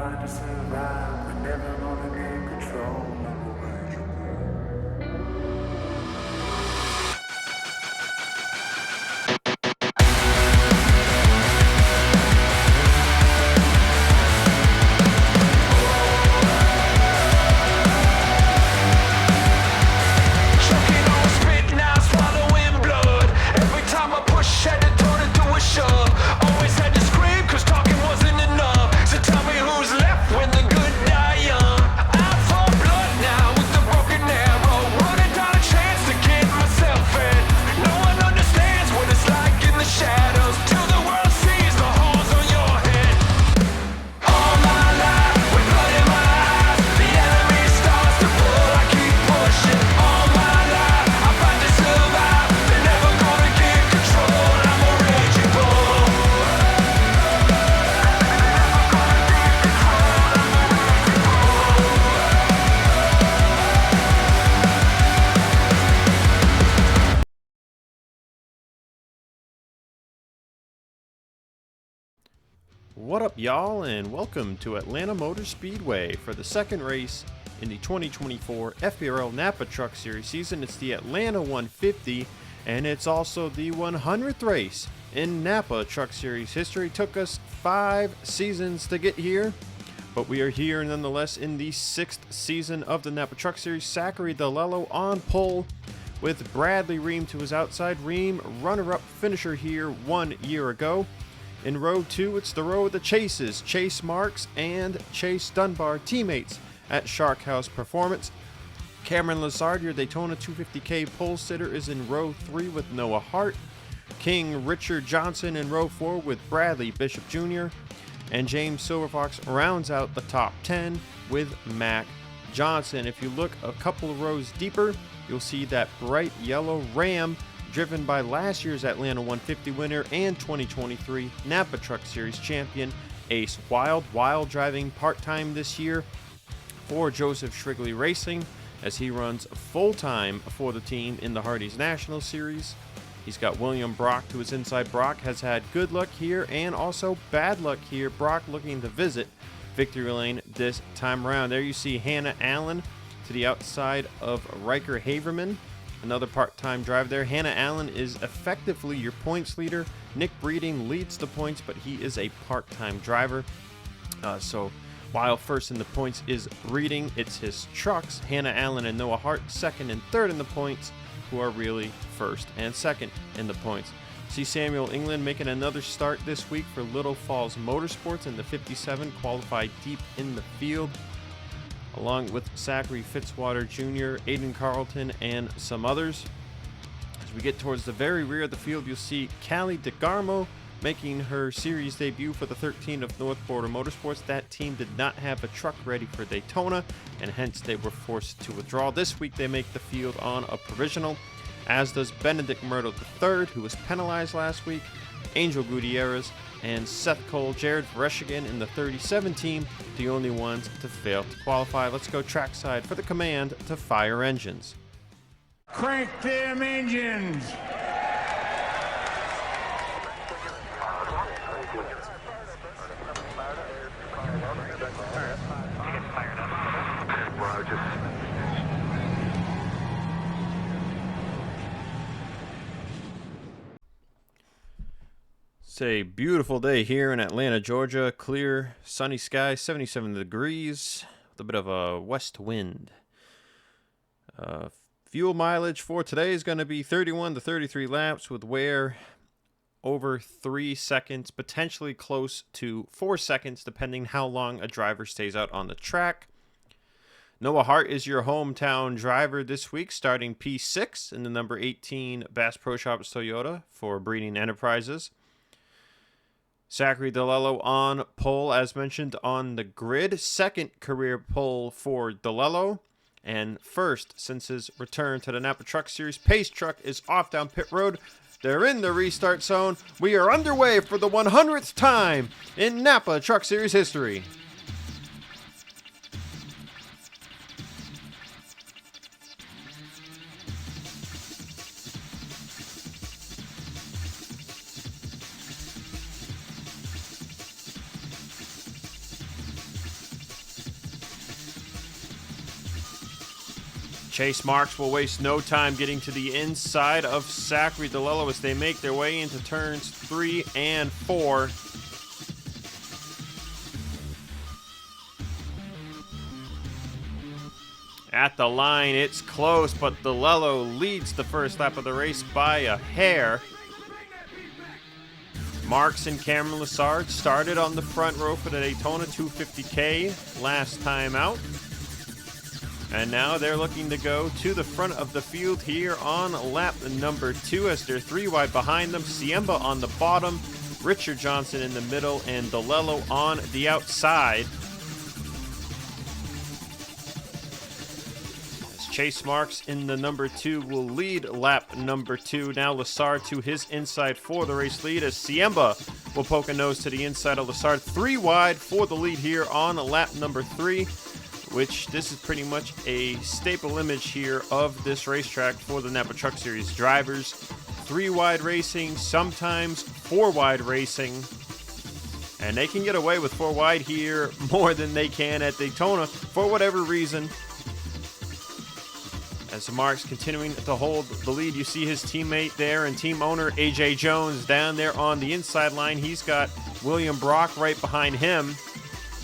find to survive. We're never gonna gain control. What up, y'all, and welcome to Atlanta Motor Speedway for the second race in the 2024 FBRL Napa Truck Series season. It's the Atlanta 150, and it's also the 100th race in Napa Truck Series history. Took us 5 seasons to get here, but we are here nonetheless in the 6th season of the Napa Truck Series. Zachary DeLello on pole with Bradley Ream to his outside. Ream, runner-up finisher here 1 year ago. In row 2, it's the row of the Chases, Chase Marks and Chase Dunbar, teammates at Shark House Performance. Cameron Lazard, your Daytona 250K pole sitter, is in row 3 with Noah Hart. King Richard Johnson in row 4 with Bradley Bishop Jr. And James Silverfox rounds out the top 10 with Mac Johnson. If you look a couple of rows deeper, you'll see that bright yellow Ram driven by last year's Atlanta 150 winner and 2023 Napa Truck Series champion Ace Wylde. Wylde driving part-time this year for Joseph Shrigley Racing as he runs full-time for the team in the Hardee's National Series. He's got William Brock to his inside. Brock has had good luck here and also bad luck here. Brock looking to visit victory lane this time around. There you see Hannah Allen to the outside of Riker Haverman. Another part-time driver there. Hannah Allen is effectively your points leader. Nick Breeding leads the points, but he is a part-time driver. So while first in the points is Breeding, it's his trucks. Hannah Allen and Noah Hart second and third in the points, who are really first and second in the points. See Samuel England making another start this week for Little Falls Motorsports in the 57, qualified deep in the field, along with Zachary Fitzwater Jr., Aiden Carlton, and some others. As we get towards the very rear of the field, you'll see Callie DeGarmo making her series debut for the 13 of North Border Motorsports. That team did not have a truck ready for Daytona, and hence they were forced to withdraw. This week they make the field on a provisional, as does Benedict Myrtle III, who was penalized last week, Angel Gutierrez, and Seth Cole. Jared Vereshigan in the 37 team, the only ones to fail to qualify. Let's go trackside for the command to fire engines. Crank them engines! It's a beautiful day here in Atlanta, Georgia. Clear, sunny sky, 77 degrees, with a bit of a west wind. Fuel mileage for today is going to be 31 to 33 laps with wear over 3 seconds, potentially close to 4 seconds, depending how long a driver stays out on the track. Noah Hart is your hometown driver this week, starting P6 in the number 18 Bass Pro Shops Toyota for Breeding Enterprises. Zachary DeLello on pole, as mentioned on the grid. Second career pole for DeLello. And first since his return to the Napa Truck Series. Pace truck is off down pit road. They're in the restart zone. We are underway for the 100th time in Napa Truck Series history. Chase Marks will waste no time getting to the inside of Zachary DeLello as they make their way into turns 3 and 4. At the line, it's close, but DeLello leads the first lap of the race by a hair. Marks and Cameron Lessard started on the front row for the Daytona 250K last time out. And now they're looking to go to the front of the field here on lap number 2 as they're 3 wide behind them. Siemba on the bottom, Richard Johnson in the middle, and DeLello on the outside. As Chase Marks in the number 2 will lead lap number 2. Now Lessard to his inside for the race lead as Siemba will poke a nose to the inside of Lessard. 3 wide for the lead here on lap number 3. Which this is pretty much a staple image here of this racetrack for the Napa Truck Series drivers. 3 wide racing, sometimes 4 wide racing. And they can get away with 4 wide here more than they can at Daytona for whatever reason. As Marks continuing to hold the lead, you see his teammate there and team owner AJ Jones down there on the inside line. He's got William Brock right behind him.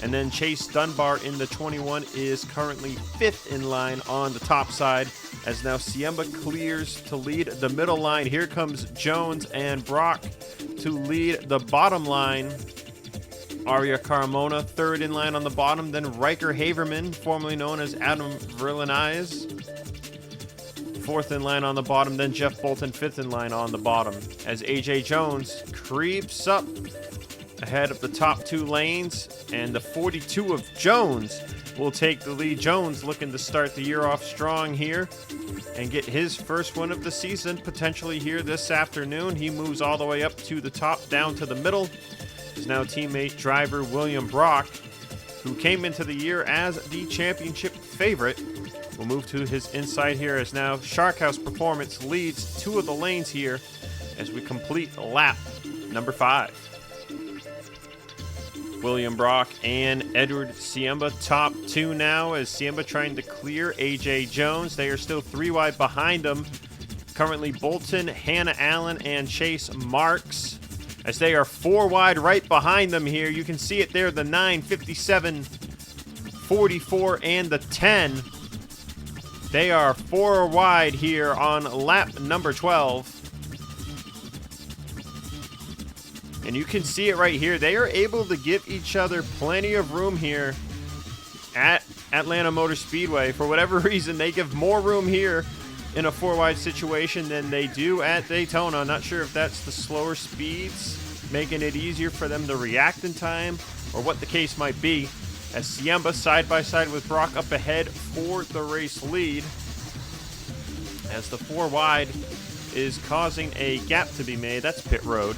And then Chase Dunbar in the 21 is currently 5th in line on the top side as now Siemba clears to lead the middle line. Here comes Jones and Brock to lead the bottom line. Aria Carmona 3rd in line on the bottom. Then Riker Haverman, formerly known as Adam Verlinez, 4th in line on the bottom. Then Jeff Bolton 5th in line on the bottom as AJ Jones creeps up ahead of the top 2 lanes, and the 42 of Jones will take the lead. Jones looking to start the year off strong here and get his first win of the season potentially here this afternoon. He moves all the way up to the top, down to the middle. His now teammate driver William Brock, who came into the year as the championship favorite, will move to his inside here as now Shark House Performance leads 2 of the lanes here as we complete lap number 5. William Brock and Edward Siemba top 2 now as Siemba trying to clear AJ Jones. They are still 3 wide behind them. Currently Bolton, Hannah Allen, and Chase Marks as they are 4 wide right behind them here. You can see it there, the 9, 57, 44, and the 10. They are 4 wide here on lap number 12. And you can see it right here. They are able to give each other plenty of room here at Atlanta Motor Speedway. For whatever reason, they give more room here in a 4 wide situation than they do at Daytona. I'm not sure if that's the slower speeds making it easier for them to react in time or what the case might be. As Siemba side by side with Brock up ahead for the race lead. As the 4 wide is causing a gap to be made. That's pit road.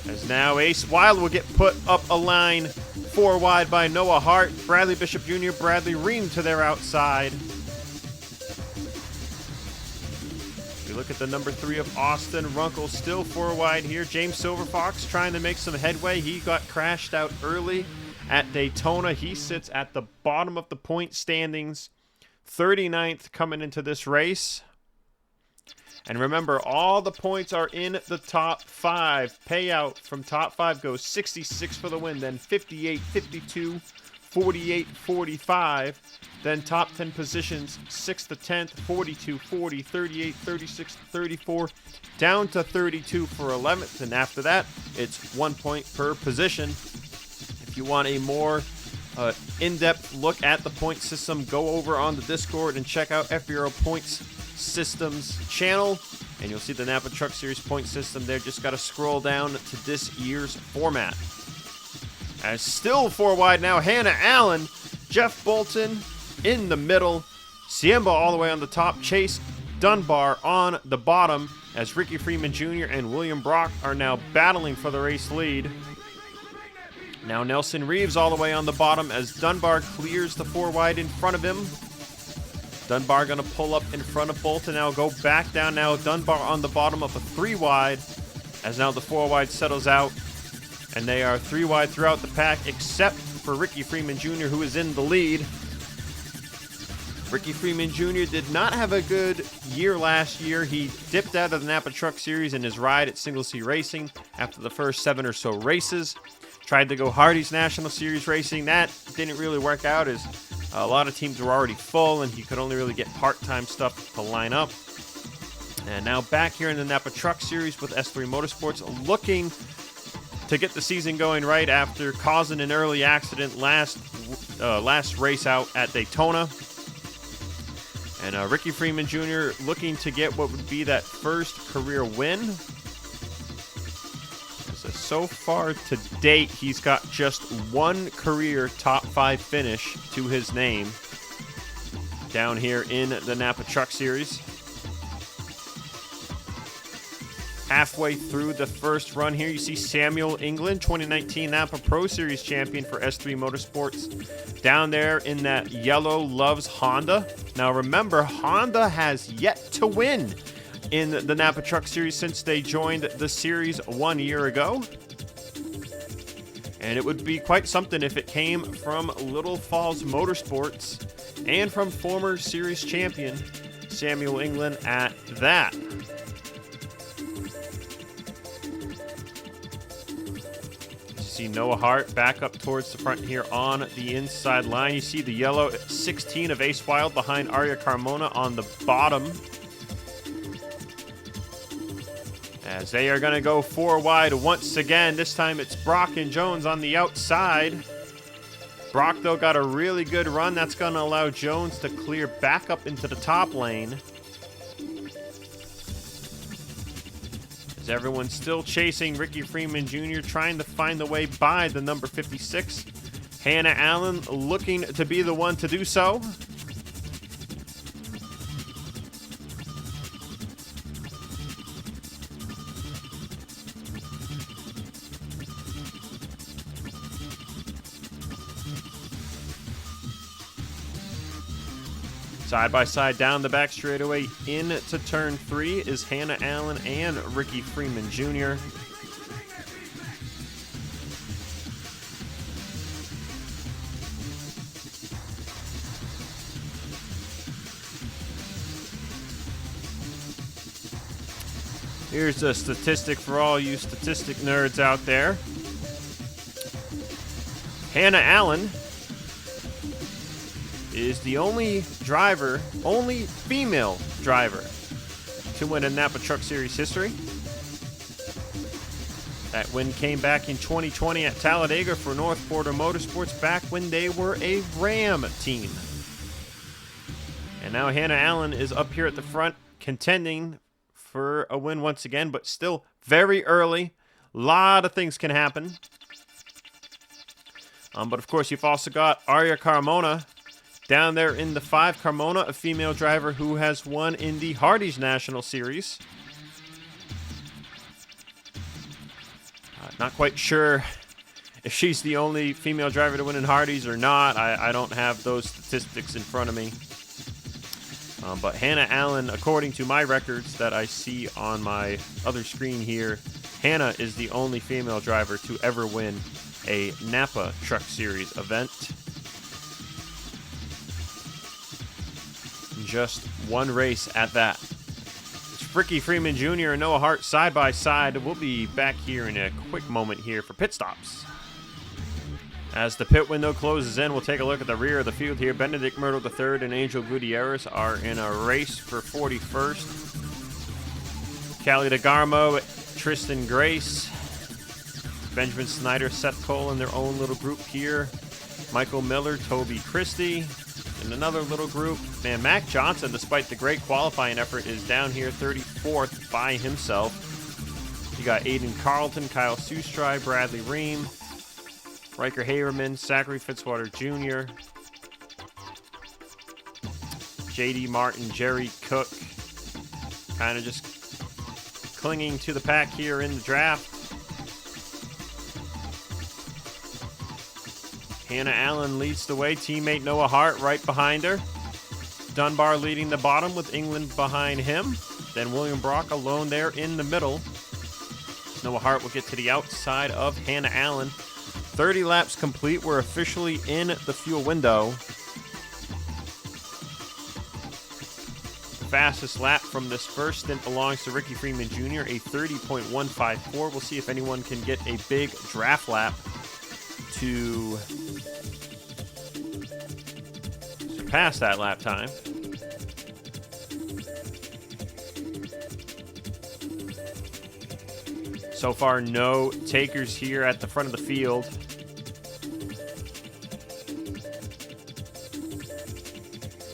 As now Ace Wylde will get put up a line 4 wide by Noah Hart, Bradley Bishop Jr., Bradley Ream to their outside. We look at the number 3 of Austin Runkle, still 4 wide here. James Silverfox trying to make some headway. He got crashed out early at Daytona. He sits at the bottom of the point standings, 39th coming into this race. And remember, all the points are in the top 5. Payout from top 5 goes 66 for the win, then 58, 52, 48, 45. Then top 10 positions, 6th to 10th, 42, 40, 38, 36, 34, down to 32 for 11th. And after that, it's 1 point per position. If you want a more in-depth look at the point system, go over on the Discord and check out FBRL Points Systems channel, and you'll see the Napa Truck Series point system there. Just got to scroll down to this year's format. As still 4 wide now, Hannah Allen, Jeff Bolton in the middle, Siemba all the way on the top, Chase Dunbar on the bottom, as Ricky Freeman Jr. and William Brock are now battling for the race lead. Now Nelson Reeves all the way on the bottom as Dunbar clears the 4 wide in front of him. Dunbar going to pull up in front of Bolton. Now go back down. Now Dunbar on the bottom of a 3 wide as now the 4 wide settles out. And they are 3 wide throughout the pack except for Ricky Freeman Jr., who is in the lead. Ricky Freeman Jr. did not have a good year last year. He dipped out of the Napa Truck Series in his ride at Single C Racing after the first 7 or so races. Tried to go Hardy's National Series Racing. That didn't really work out as a lot of teams were already full and he could only really get part-time stuff to line up. And now back here in the Napa Truck Series with S3 Motorsports, looking to get the season going right after causing an early accident last race out at Daytona. And Ricky Freeman Jr. looking to get what would be that first career win. So far to date, he's got just one career top 5 finish to his name down here in the Napa Truck Series. Halfway through the first run here, you see Samuel England, 2019 Napa Pro Series champion for S3 Motorsports, down there in that yellow Loves Honda. Now remember, Honda has yet to win in the Napa Truck Series since they joined the series 1 year ago. And it would be quite something if it came from Little Falls Motorsports and from former series champion Samuel England at that. You see Noah Hart back up towards the front here on the inside line. You see the yellow 16 of Ace Wylde behind Arya Carmona on the bottom. As they are going to go 4 wide once again. This time it's Brock and Jones on the outside. Brock, though, got a really good run. That's going to allow Jones to clear back up into the top lane. As everyone's still chasing Ricky Freeman Jr., trying to find the way by the number 56. Hannah Allen looking to be the one to do so. Side by side down the back straightaway into turn 3 is Hannah Allen and Ricky Freeman Jr. Here's a statistic for all you statistic nerds out there. Hannah Allen is the only female driver to win in Napa Truck Series history. That win came back in 2020 at Talladega for North Border Motorsports, back when they were a Ram team. And now Hannah Allen is up here at the front contending for a win once again, but still very early. A lot of things can happen. But of course, you've also got Arya Carmona down there in the 5. Carmona, a female driver who has won in the Hardy's National Series. Not quite sure if she's the only female driver to win in Hardy's or not. I don't have those statistics in front of me. But Hannah Allen, according to my records that I see on my other screen here, Hannah is the only female driver to ever win a Napa Truck Series event. Just one race at that. It's Ricky Freeman Jr. and Noah Hart side by side. We'll be back here in a quick moment here for pit stops. As the pit window closes in, we'll take a look at the rear of the field here. Benedict Myrtle III and Angel Gutierrez are in a race for 41st. Callie DeGarmo, Tristan Grace, Benjamin Snyder, Seth Cole in their own little group here. Michael Miller, Toby Christie in another little group. Man, Mac Johnson, despite the great qualifying effort, is down here 34th by himself. You got Aiden Carlton, Kyle Sustry, Bradley Ream, Riker Haverman, Zachary Fitzwater Jr., JD Martin, Jerry Cook, kind of just clinging to the pack here in the draft. Hannah Allen leads the way, teammate Noah Hart right behind her. Dunbar leading the bottom with England behind him. Then William Brock alone there in the middle. Noah Hart will get to the outside of Hannah Allen. 30 laps complete. We're officially in the fuel window. fastest lap from this first stint belongs to Ricky Freeman Jr., a 30.154. We'll see if anyone can get a big draft lap to surpass that lap time. So far, no takers here at the front of the field.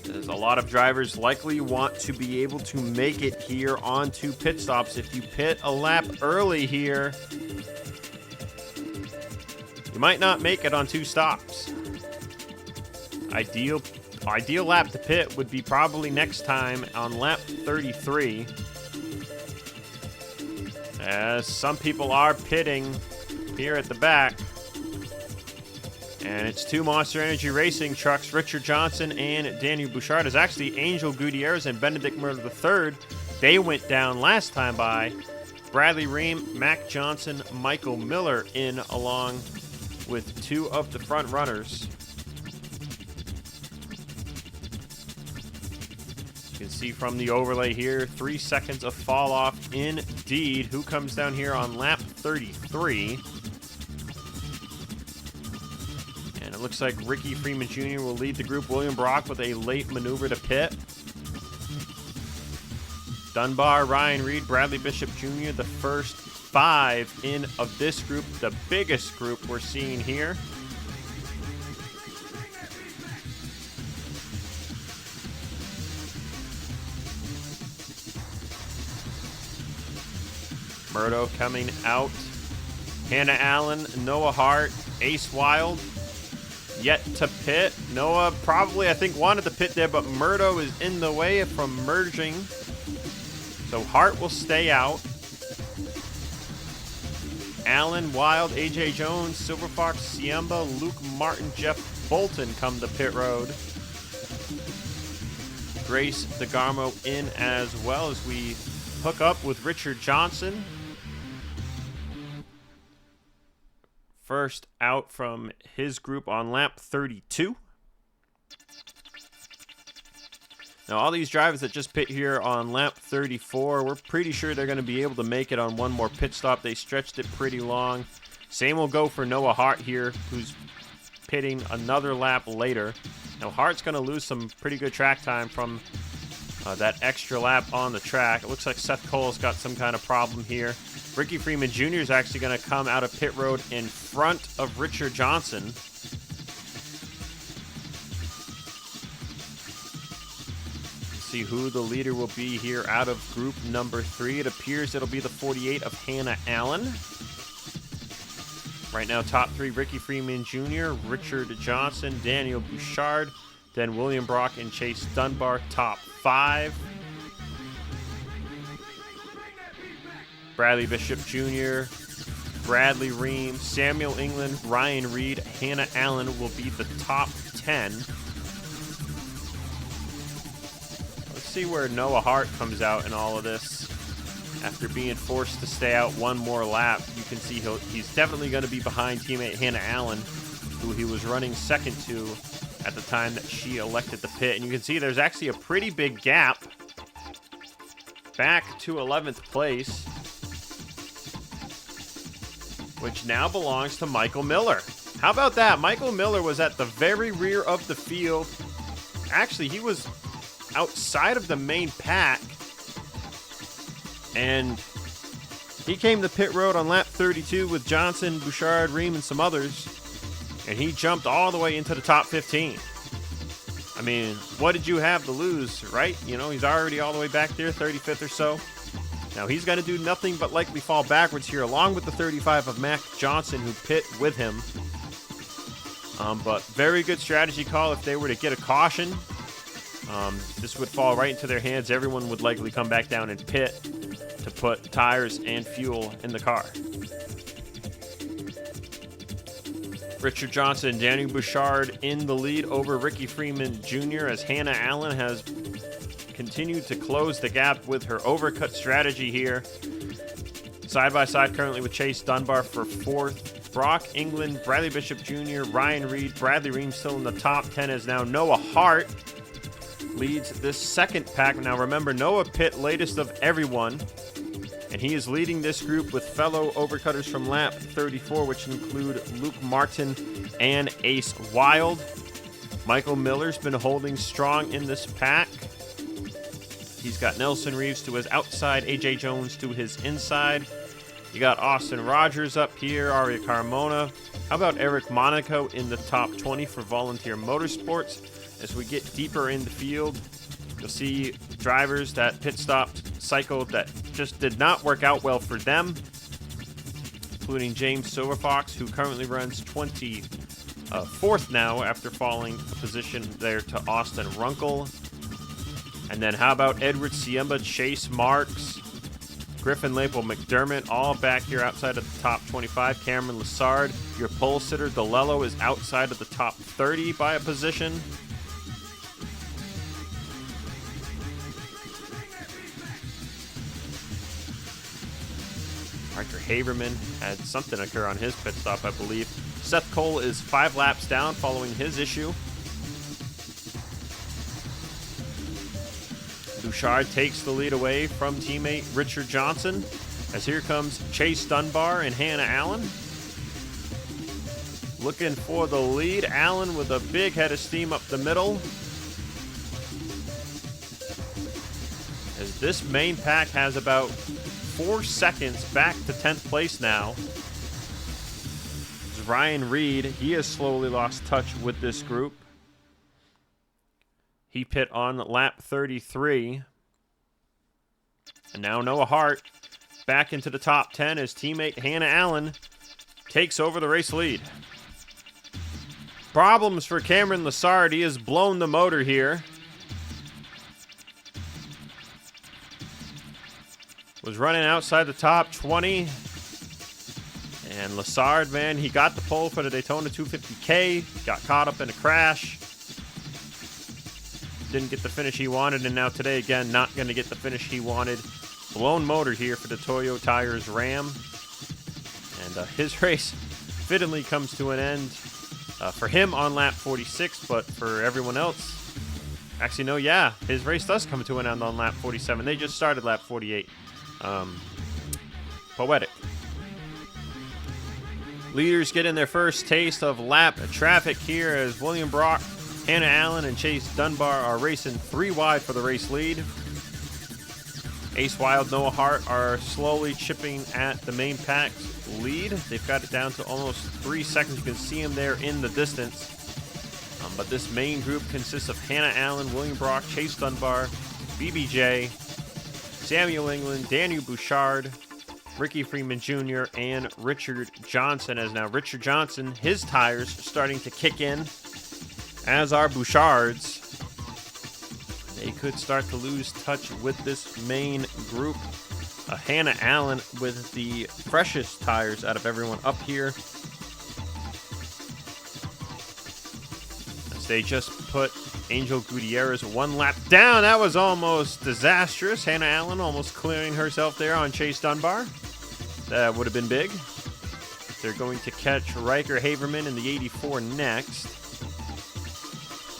There's a lot of drivers likely want to be able to make it here on 2 pit stops. If you pit a lap early here, you might not make it on 2 stops. Ideal lap to pit would be probably next time on lap 33. As some people are pitting here at the back. And it's 2 Monster Energy Racing trucks, Richard Johnson and Daniel Bouchard. Is actually Angel Gutierrez and Benedict Murdo III. They went down last time by. Bradley Ream, Mac Johnson, Michael Miller in along with 2 of the front runners. You can see from the overlay here, 3 seconds of fall off indeed. Who comes down here on lap 33? And it looks like Ricky Freeman Jr. will lead the group. William Brock with a late maneuver to pit. Dunbar, Ryan Reed, Bradley Bishop Jr., the first 5 in of this group, the biggest group we're seeing here. Murdo coming out. Hannah Allen, Noah Hart, Ace Wylde yet to pit. Noah probably, I think, wanted to pit there, but Murdo is in the way from merging. So Hart will stay out. Allen, Wild, AJ Jones, Silver Fox, Siemba, Luke Martin, Jeff Bolton come to pit road. Grace DeGarmo in as well as we hook up with Richard Johnson. First out from his group on lap 32. Now, all these drivers that just pit here on lap 34, we're pretty sure they're going to be able to make it on one more pit stop. They stretched it pretty long. Same will go for Noah Hart here, who's pitting another lap later. Now, Hart's going to lose some pretty good track time from that extra lap on the track. It looks like Seth Cole's got some kind of problem here. Ricky Freeman Jr. is actually going to come out of pit road in front of Richard Johnson. See who the leader will be here out of group number 3. It appears it'll be the 48 of Hannah Allen. Right now, top 3, Ricky Freeman Jr., Richard Johnson, Daniel Bouchard, then William Brock and Chase Dunbar, top 5. Bradley Bishop Jr., Bradley Ream, Samuel England, Ryan Reed, Hannah Allen will be the top 10. Let's see where Noah Hart comes out in all of this. After being forced to stay out one more lap, you can see he's definitely going to be behind teammate Hannah Allen, who he was running second to at the time that she elected to pit. And you can see there's actually a pretty big gap back to 11th place, which now belongs to Michael Miller. How about that? Michael Miller was at the very rear of the field. Actually, he was outside of the main pack, and he came to pit road on lap 32 with Johnson, Bouchard, Ream, and some others, and he jumped all the way into the top 15. I mean, what did you have to lose, right? You know, he's already all the way back there, 35th or so. Now, he's going to do nothing but likely fall backwards here, along with the 35 of Mac Johnson, who pit with him. But very good strategy call if they were to get a caution. This would fall right into their hands. Everyone would likely come back down and pit to put tires and fuel in the car. Richard Johnson, Daniel Bouchard in the lead over Ricky Freeman Jr. as Hannah Allen has continued to close the gap with her overcut strategy here. Side by side currently with Chase Dunbar for 4th. Brock England, Bradley Bishop Jr., Ryan Reed, Bradley Ream still in the top 10 as now Noah Hart leads this second pack. Now remember, Noah Pitt, latest of everyone, and he is leading this group with fellow overcutters from lap 34, which include Luke Martin and Ace Wylde. Michael Miller's been holding strong in this pack. He's got Nelson Reeves to his outside, AJ Jones to his inside. You got Austin Rogers up here, Aria Carmona. How about Eric Monaco in the top 20 for Volunteer Motorsports? As we get deeper in the field, you'll see drivers that pit stopped, cycled, that just did not work out well for them, including James Silverfox, who currently runs 24th now after falling a position there to Austin Runkle. And then how about Edward Siemba, Chase Marks, Griffin Lapel McDermott, all back here outside of the top 25. Cameron Lessard, your pole sitter. DeLello is outside of the top 30 by a position. Arthur Haverman had something occur on his pit stop, I believe. Seth Cole is 5 laps down following his issue. Bouchard takes the lead away from teammate Richard Johnson, as here comes Chase Dunbar and Hannah Allen. Looking for the lead. Allen with a big head of steam up the middle. As this main pack has about 4 seconds back to 10th place now. As Ryan Reed, he has slowly lost touch with this group. He pit on lap 33. And now Noah Hart back into the top 10 as teammate Hannah Allen takes over the race lead. Problems for Cameron Lessard. He has blown the motor here. Was running outside the top 20. And Lessard, man, he got the pole for the Daytona 250K. Got caught up in a crash. Didn't get the finish he wanted, and now today, again, not going to get the finish he wanted. Blown motor here for the Toyo Tires Ram. And his race fittingly comes to an end for him on lap 46, but for everyone else, actually, no, yeah, his race does come to an end on lap 47. They just started lap 48. Poetic. Leaders getting their first taste of lap traffic here as William Brock, Hannah Allen, and Chase Dunbar are racing 3 wide for the race lead. Ace Wylde, Noah Hart are slowly chipping at the main pack's lead. They've got it down to almost 3 seconds. You can see them there in the distance. But this main group consists of Hannah Allen, William Brock, Chase Dunbar, BBJ, Samuel England, Daniel Bouchard, Ricky Freeman Jr., and Richard Johnson. As now Richard Johnson, his tires starting to kick in, as are Bouchard's. They could start to lose touch with this main group. Hannah Allen with the freshest tires out of everyone up here. As they just put Angel Gutierrez 1 lap down. That was almost disastrous. Hannah Allen almost clearing herself there on Chase Dunbar. That would have been big. They're going to catch Riker Haverman in the 84 next.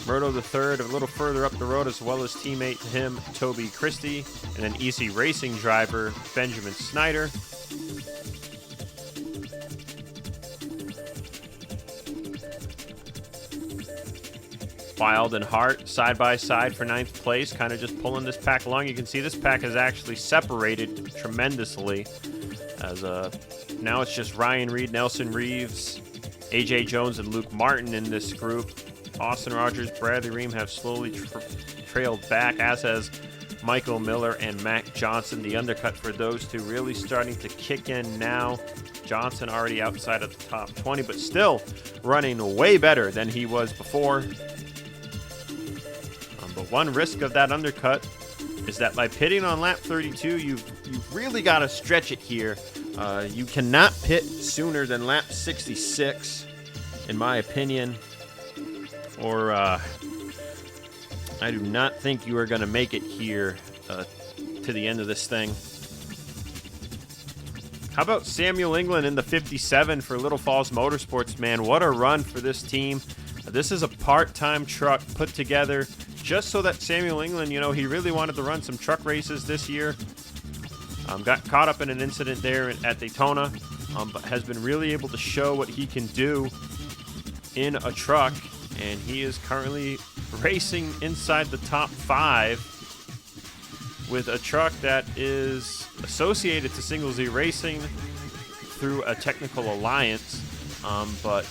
Murdo III a little further up the road, as well as teammate to him, Toby Christie, and then Easy Racing driver, Benjamin Snyder. Wylde and Hart side by side for 9th place, kind of just pulling this pack along. You can see this pack is actually separated tremendously, as now it's just Ryan Reed, Nelson Reeves, AJ Jones, and Luke Martin in this group. Austin Rogers, Bradley Ream have slowly trailed back, as has Michael Miller and Mac Johnson. The undercut for those two really starting to kick in now. Johnson already outside of the top 20, but still running way better than he was before. But one risk of that undercut is that by pitting on lap 32, you've really got to stretch it here. You cannot pit sooner than lap 66, in my opinion. Or I do not think you are going to make it here to the end of this thing. How about Samuel England in the 57 for Little Falls Motorsports, man? What a run for this team. This is a part-time truck put together just so that Samuel England, you know, he really wanted to run some truck races this year. Got caught up in an incident there at Daytona, but has been really able to show what he can do in a truck. And he is currently racing inside the top 5 with a truck that is associated to Single Z Racing through a technical alliance, but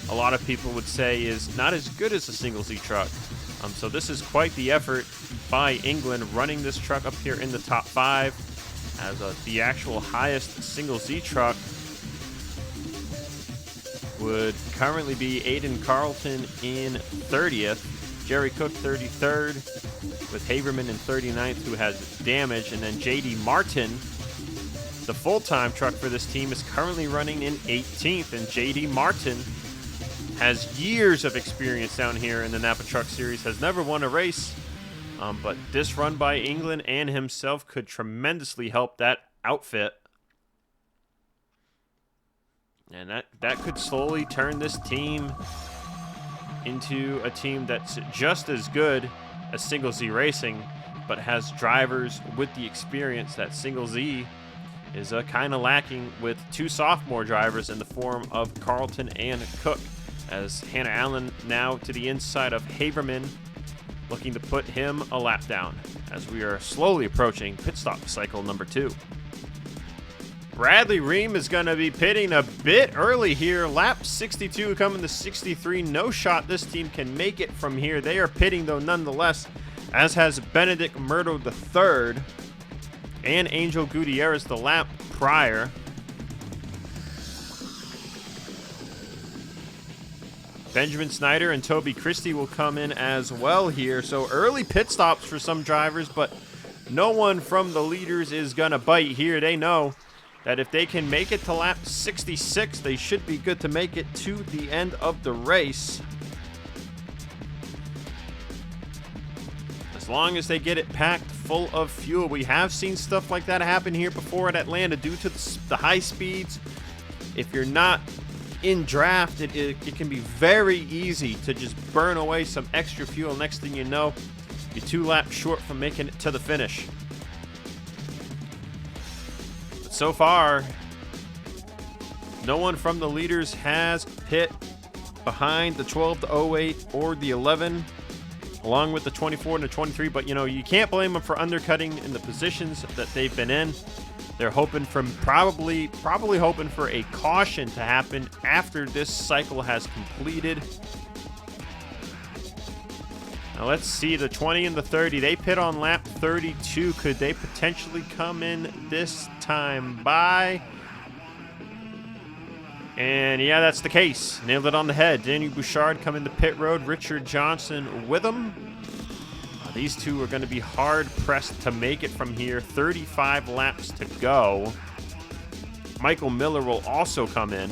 a lot of people would say is not as good as a Single Z truck. So this is quite the effort by England, running this truck up here in the top 5 as the actual highest Single Z truck would currently be Aiden Carlton in 30th, Jerry Cook 33rd, with Haverman in 39th, who has damage, and then JD Martin, the full-time truck for this team, is currently running in 18th, and JD Martin has years of experience down here in the Napa Truck Series, has never won a race, but this run by England and himself could tremendously help that outfit. And that could slowly turn this team into a team that's just as good as Single Z Racing, but has drivers with the experience that Single Z is kind of lacking, with 2 sophomore drivers in the form of Carlton and Cook, as Hannah Allen now to the inside of Haverman, looking to put him a lap down as we are slowly approaching pit stop cycle number 2. Bradley Ream is going to be pitting a bit early here. Lap 62 coming to 63. No shot this team can make it from here. They are pitting, though, nonetheless, as has Benedict Murdo III and Angel Gutierrez the lap prior. Benjamin Snyder and Toby Christie will come in as well here. So early pit stops for some drivers, but no one from the leaders is going to bite here. They know that if they can make it to lap 66, they should be good to make it to the end of the race. As long as they get it packed full of fuel. We have seen stuff like that happen here before at Atlanta due to the high speeds. If you're not in draft, it can be very easy to just burn away some extra fuel. Next thing you know, you're 2 laps short from making it to the finish. So far, no one from the leaders has pit behind the 12 to 08 or the 11, along with the 24 and the 23. But, you know, you can't blame them for undercutting in the positions that they've been in. They're hoping probably hoping for a caution to happen after this cycle has completed. Now let's see, the 20 and the 30, they pit on lap 32. Could they potentially come in this time by? And yeah, that's the case. Nailed it on the head. Daniel Bouchard coming to pit road. Richard Johnson with him. These two are going to be hard-pressed to make it from here. 35 laps to go. Michael Miller will also come in.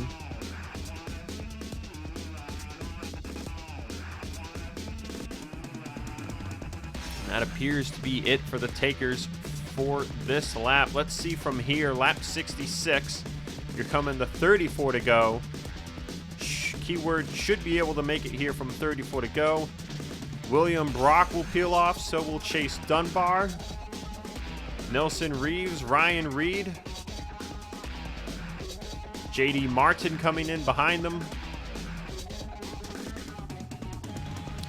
That appears to be it for the takers for this lap. Let's see from here. Lap 66. You're coming to 34 to go. Keyword should be able to make it here from 34 to go. William Brock will peel off, so will Chase Dunbar. Nelson Reeves, Ryan Reed. JD Martin coming in behind them.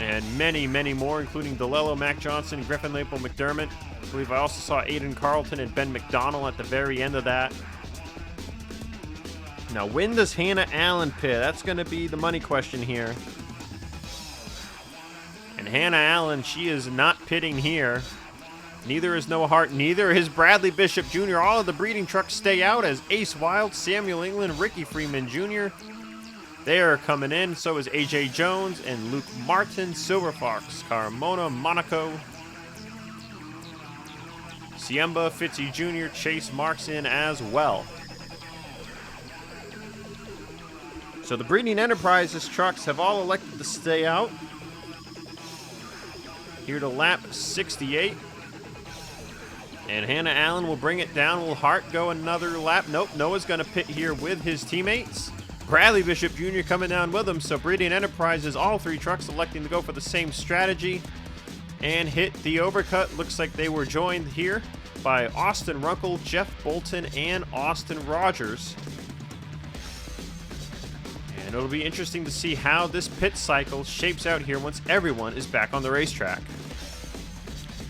And many, many more, including DeLello, Mac Johnson, Griffin Lapel, McDermott. I believe I also saw Aiden Carlton and Ben McDonald at the very end of that. Now, when does Hannah Allen pit? That's going to be the money question here. And Hannah Allen, she is not pitting here. Neither is Noah Hart. Neither is Bradley Bishop Jr. All of the breeding trucks stay out as Ace Wylde, Samuel England, Ricky Freeman Jr. They are coming in. So is AJ Jones and Luke Martin, Silver Fox, Carmona, Monaco. Siemba, Fitzy Jr., Chase Marks in as well. So the Breeding Enterprises trucks have all elected to stay out. Here to lap 68. And Hannah Allen will bring it down. Will Hart go another lap? Nope, Noah's going to pit here with his teammates. Bradley Bishop Jr. coming down with him. So Breeding Enterprises, all three trucks electing to go for the same strategy. and hit the overcut. Looks like they were joined here by Austin Runkle, Jeff Bolton, and Austin Rogers. And it'll be interesting to see how this pit cycle shapes out here once everyone is back on the racetrack.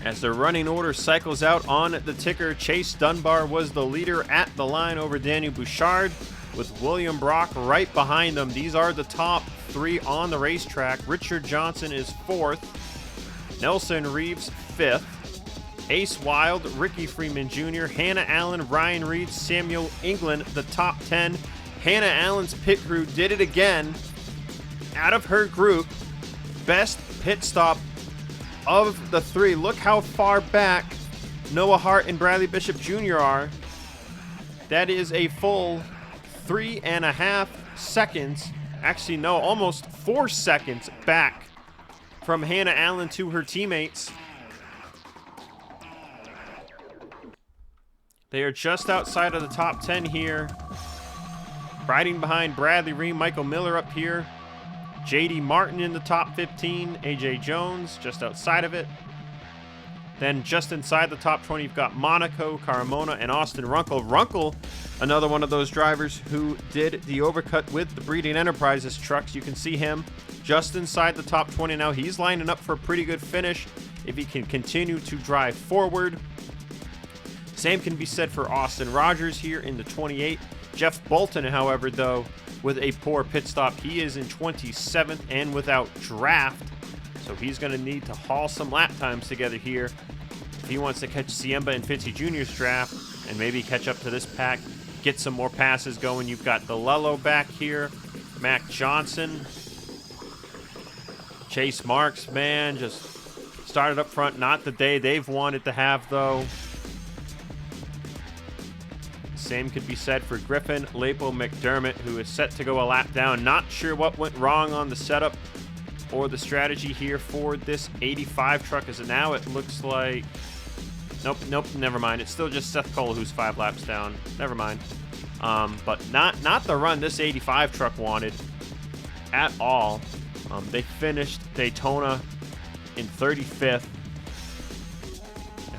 As the running order cycles out on the ticker, Chase Dunbar was the leader at the line over Daniel Bouchard, with William Brock right behind them. These are the top three on the racetrack. Richard Johnson is fourth, Nelson Reeves fifth, Ace Wylde, Ricky Freeman Jr., Hannah Allen, Ryan Reed, Samuel England, the top 10. Hannah Allen's pit crew did it again. Out of her group, best pit stop of the three. Look how far back Noah Hart and Bradley Bishop Jr. are. That is a full 3.5 seconds. Actually, no, almost 4 seconds back from Hannah Allen to her teammates. They are just outside of the top 10 here. Riding behind Bradley Reed, Michael Miller up here. J.D. Martin in the top 15. A.J. Jones just outside of it. Then just inside the top 20, you've got Monaco, Carmona, and Austin Runkle. Runkle, another one of those drivers who did the overcut with the Breeding Enterprises trucks. You can see him just inside the top 20 now. He's lining up for a pretty good finish if he can continue to drive forward. Same can be said for Austin Rogers here in the 28. Jeff Bolton, however, though, with a poor pit stop. He is in 27th and without draft, so he's going to need to haul some lap times together here if he wants to catch Siemba and Fitzy Jr.'s draft and maybe catch up to this pack, get some more passes going. You've got DeLello back here, Mac Johnson, Chase Marks, man, just started up front. Not the day they've wanted to have, though. Same could be said for Griffin Lapo McDermott, who is set to go a lap down. Not sure what went wrong on the setup or the strategy here for this 85 truck. As of now, it looks like... Nope, never mind. It's still just Seth Cole who's 5 laps down. Never mind. But not the run this 85 truck wanted at all. They finished Daytona in 35th.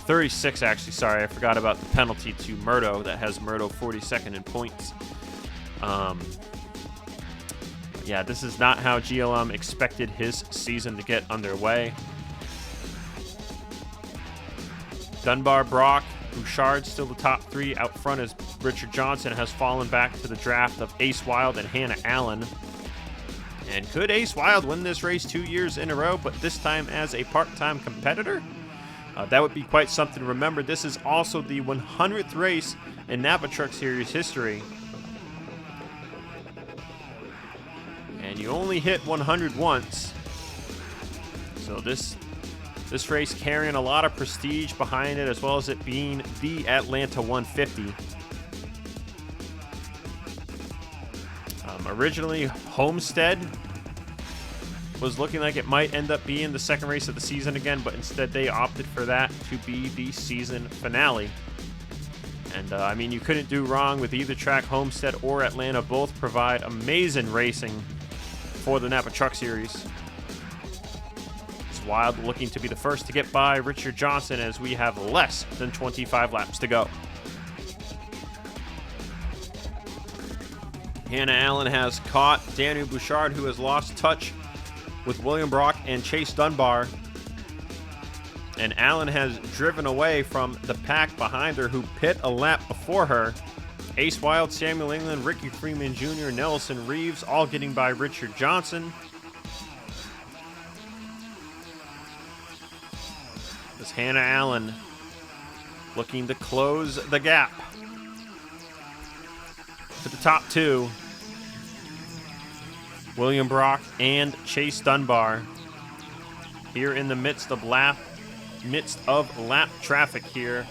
36, actually, sorry. I forgot about the penalty to Murdo. That has Murdo 42nd in points. Yeah, this is not how GLM expected his season to get underway. Dunbar, Brock, Bouchard still the top three. Out front as Richard Johnson has fallen back to the draft of Ace Wylde and Hannah Allen. And could Ace Wylde win this race 2 years in a row, but this time as a part-time competitor? That would be quite something. Remember, this is also the 100th race in Napa Truck Series history. And you only hit 100 once. So this race carrying a lot of prestige behind it, as well as it being the Atlanta 150. Originally, Homestead was looking like it might end up being the second race of the season again, but instead they opted for that to be the season finale. And I mean, you couldn't do wrong with either track. Homestead or Atlanta both provide amazing racing for the Napa Truck Series. It's Wylde looking to be the first to get by Richard Johnson as we have less than 25 laps to go. Hannah Allen has caught Daniel Bouchard, who has lost touch with William Brock and Chase Dunbar. And Allen has driven away from the pack behind her, who pit a lap before her. Ace Wylde, Samuel England, Ricky Freeman Jr., Nelson Reeves, all getting by Richard Johnson. As Hannah Allen looking to close the gap to the top two. William Brock and Chase Dunbar here in the midst of lap traffic here.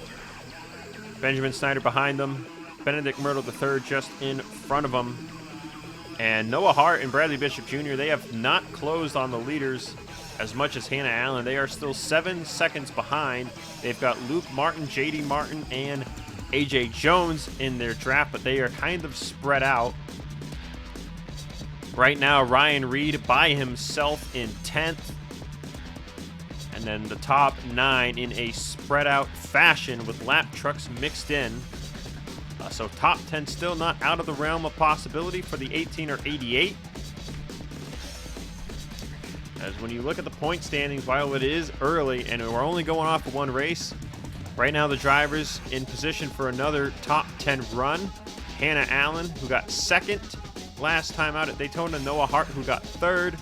Benjamin Snyder behind them. Benedict Myrtle III just in front of them. And Noah Hart and Bradley Bishop Jr., they have not closed on the leaders as much as Hannah Allen. They are still 7 seconds behind. They've got Luke Martin, J.D. Martin, and A.J. Jones in their draft, but they are kind of spread out. Right now, Ryan Reed by himself in 10th. And then the top 9 in a spread out fashion with lap trucks mixed in. So top 10 still not out of the realm of possibility for the 18 or 88. As when you look at the point standings, while it is early and we're only going off of one race, right now the drivers in position for another top 10 run. Hannah Allen, who got second last time out at Daytona. Noah Hart, who got third.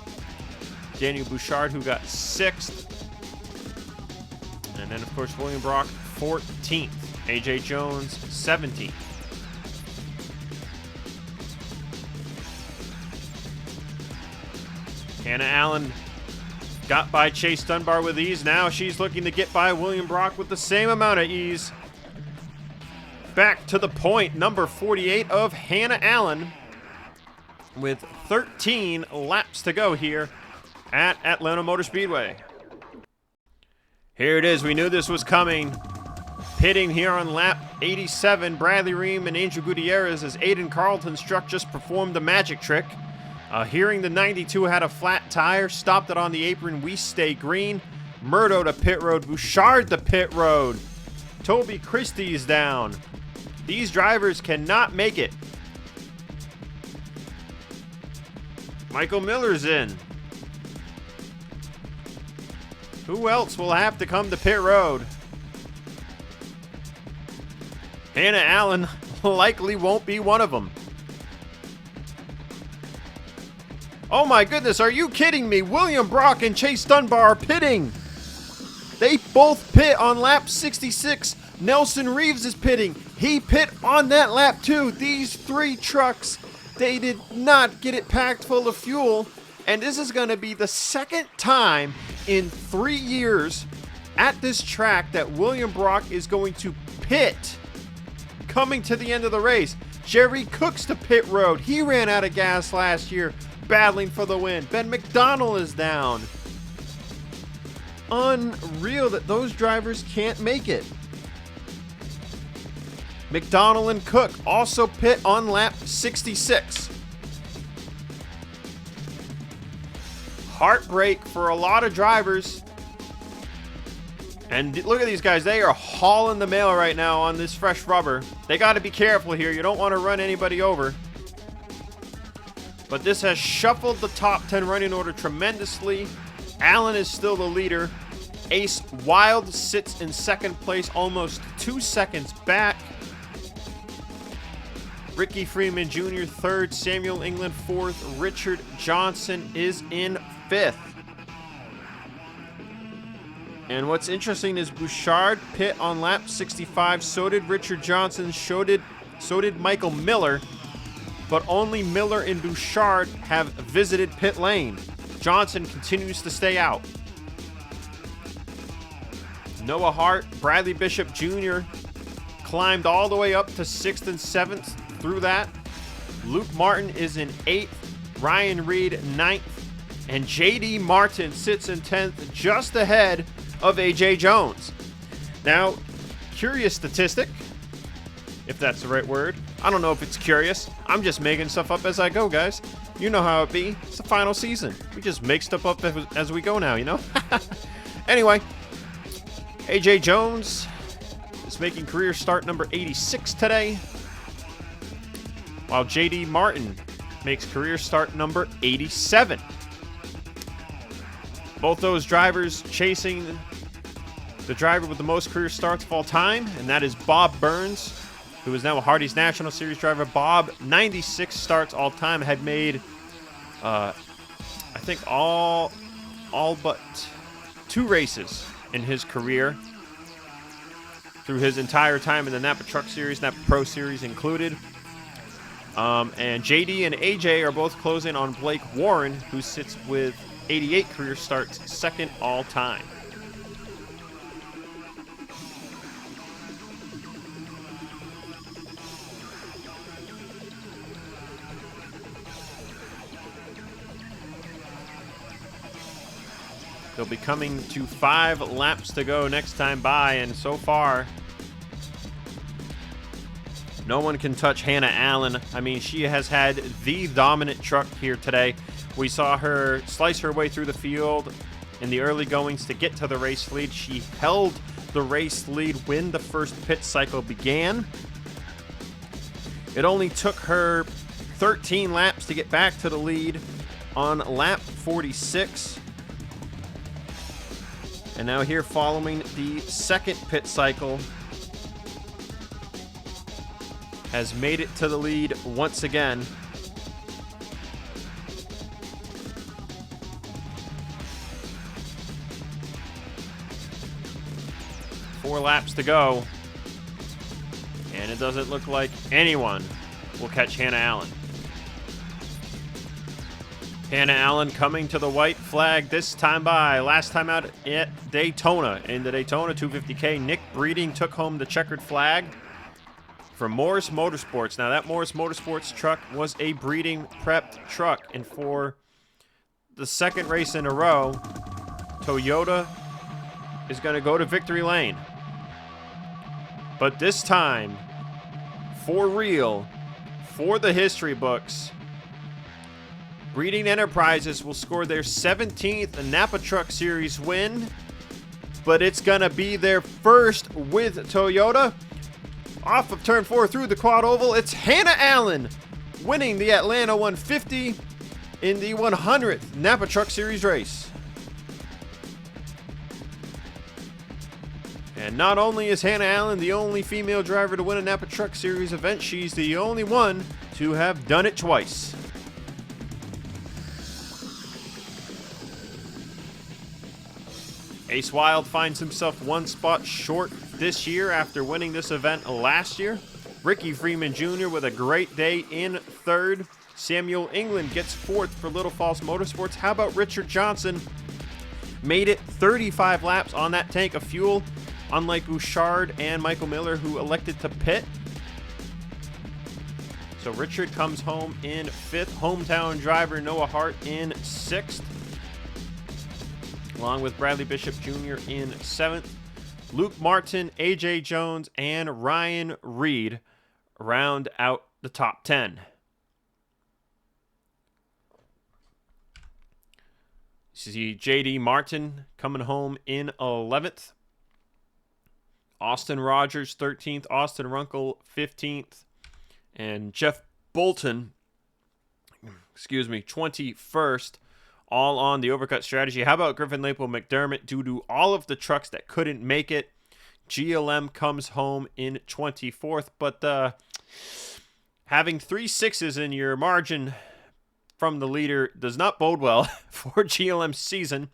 Daniel Bouchard, who got sixth. And then, of course, William Brock, 14th. AJ Jones, 17th. Hannah Allen got by Chase Dunbar with ease. Now she's looking to get by William Brock with the same amount of ease. Back to the point, number 48 of Hannah Allen with 13 laps to go here at Atlanta Motor Speedway. Here it is. We knew this was coming. Pitting here on lap 87, Bradley Ream and Angel Gutierrez as Aiden Carlton's truck just performed the magic trick. Hearing the 92 had a flat tire, stopped it on the apron. We stay green. Murdo to pit road. Bouchard to pit road. Toby Christie's down. These drivers cannot make it. Michael Miller's in. Who else will have to come to pit road? Hannah Allen likely won't be one of them. Oh my goodness, are you kidding me? William Brock and Chase Dunbar are pitting. They both pit on lap 66. Nelson Reeves is pitting. He pit on that lap too. These three trucks, they did not get it packed full of fuel. And this is going to be the second time in 3 years at this track that William Brock is going to pit coming to the end of the race. Jerry Cook's to pit road. He ran out of gas last year, battling for the win. Ben McDonald is down. Unreal that those drivers can't make it. McDonald and Cook also pit on lap 66. Heartbreak for a lot of drivers. And look at these guys. They are hauling the mail right now on this fresh rubber. They got to be careful here. You don't want to run anybody over. But this has shuffled the top 10 running order tremendously. Allen is still the leader. Ace Wylde sits in second place, almost 2 seconds back. Ricky Freeman Jr. third. Samuel England fourth. Richard Johnson is in fifth. And what's interesting is Bouchard pit on lap 65. So did Richard Johnson. So did Michael Miller. But only Miller and Bouchard have visited pit lane. Johnson continues to stay out. Noah Hart, Bradley Bishop Jr. climbed all the way up to 6th and 7th through that. Luke Martin is in 8th. Ryan Reed 9th. And JD Martin sits in 10th, just ahead of AJ Jones. Now, curious statistic, if that's the right word. I don't know if it's curious. I'm just making stuff up as I go, guys. You know how it be. It's the final season. We just make stuff up as we go now, you know? Anyway, AJ Jones is making career start number 86 today, while JD Martin makes career start number 87. Both those drivers chasing the driver with the most career starts of all time, and that is Bob Burns, who is now a Hardee's National Series driver. Bob, 96 starts all time, had made, I think, all but 2 races in his career through his entire time in the Napa Truck Series, Napa Pro Series included. And JD and AJ are both closing on Blake Warren, who sits with 88 career starts, second all time. They'll be coming to 5 laps to go next time by, and so far, no one can touch Hannah Allen. I mean, she has had the dominant truck here today. We saw her slice her way through the field in the early goings to get to the race lead. She held the race lead when the first pit cycle began. It only took her 13 laps to get back to the lead on lap 46. And now here following the second pit cycle, has made it to the lead once again. Four laps to go. And it doesn't look like anyone will catch Hannah Allen. Hannah Allen coming to the white flag this time by. Last time out at Daytona. In the Daytona 250K, Nick Breeding took home the checkered flag from Morris Motorsports. Now, that Morris Motorsports truck was a Breeding prepped truck. And for the second race in a row, Toyota is going to go to victory lane. But this time, for real, for the history books, Breeding Enterprises will score their 17th Napa Truck Series win, but it's going to be their first with Toyota. Off of turn 4 through the quad oval, it's Hannah Allen winning the Atlanta 150 in the 100th Napa Truck Series race. And not only is Hannah Allen the only female driver to win a Napa Truck Series event, she's the only one to have done it twice. Ace Wylde finds himself one spot short this year after winning this event last year. Ricky Freeman Jr. with a great day in third. Samuel England gets fourth for Little Falls Motorsports. How about Richard Johnson? Made it 35 laps on that tank of fuel, unlike Bouchard and Michael Miller, who elected to pit. So Richard comes home in fifth. Hometown driver Noah Hart in sixth, along with Bradley Bishop Jr. in seventh. Luke Martin, AJ Jones, and Ryan Reed round out the top 10. See JD Martin coming home in 11th. Austin Rogers 13th. Austin Runkle 15th. And Jeff Bolton, 21st. All on the overcut strategy. How about Griffin Lapo McDermott? Due to all of the trucks that couldn't make it, GLM comes home in 24th. But having 3 6s in your margin from the leader does not bode well for GLM's season.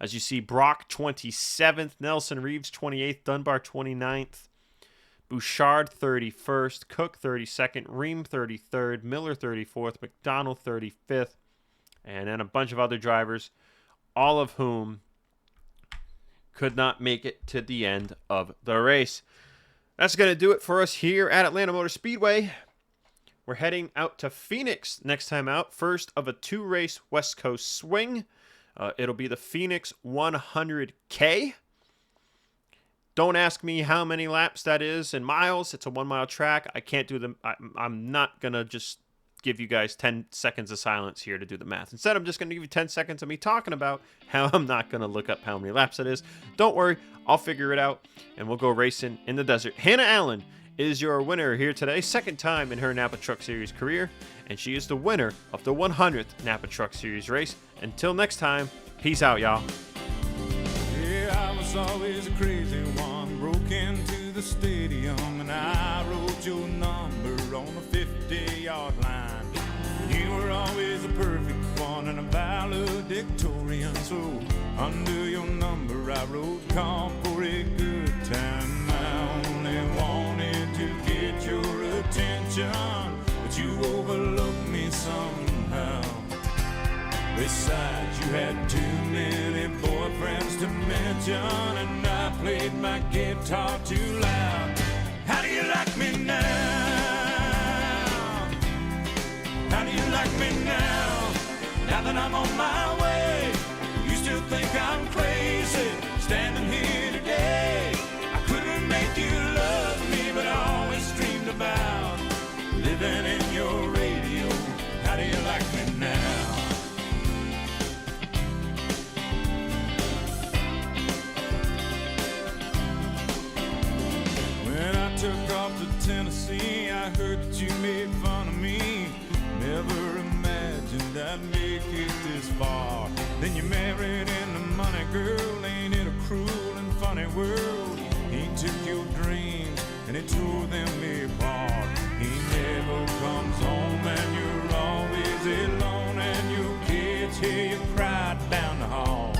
As you see, Brock 27th, Nelson Reeves 28th, Dunbar 29th, Bouchard 31st, Cook 32nd, Ream 33rd, Miller 34th, McDonald 35th, and then a bunch of other drivers, all of whom could not make it to the end of the race. That's going to do it for us here at Atlanta Motor Speedway. We're heading out to Phoenix next time out. First of a 2-race West Coast swing. It'll be the Phoenix 100K. Don't ask me how many laps that is in miles. It's a 1-mile track. I can't do them. I'm not going to just give you guys 10 seconds of silence here to do the math. Instead, I'm just going to give you 10 seconds of me talking about how I'm not going to look up how many laps it is. Don't worry, I'll figure it out, and we'll go racing in the desert. Hannah Allen is your winner here today, second time in her Napa Truck Series career, and she is the winner of the 100th Napa Truck Series race. Until next time, peace out, y'all. Yeah, I was always a crazy one, broke into the stadium, and I wrote your number on the 50-yard line. You were always a perfect one and a valedictorian, so under your number I wrote, "Come for a good time." I only wanted to get your attention, but you overlooked me somehow. Besides, you had too many boyfriends to mention, and I played my guitar too loud. How do you like me now? How do you like me now? Now that I'm on my way, you still think I'm crazy, standing here today. I couldn't make you love me, but I always dreamed about living in your radio. How do you like me now? I heard that you made fun of me. Never imagined I'd make it this far. Then you married into money, girl. Ain't it a cruel and funny world? He took your dreams and he tore them apart. He never comes home and you're always alone, and your kids hear you cry down the hall.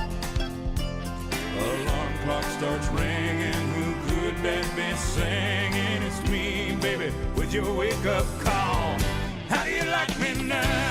Alarm clock starts ringing. Who could that be singing? It's me, baby, with your wake-up call. How do you like me now?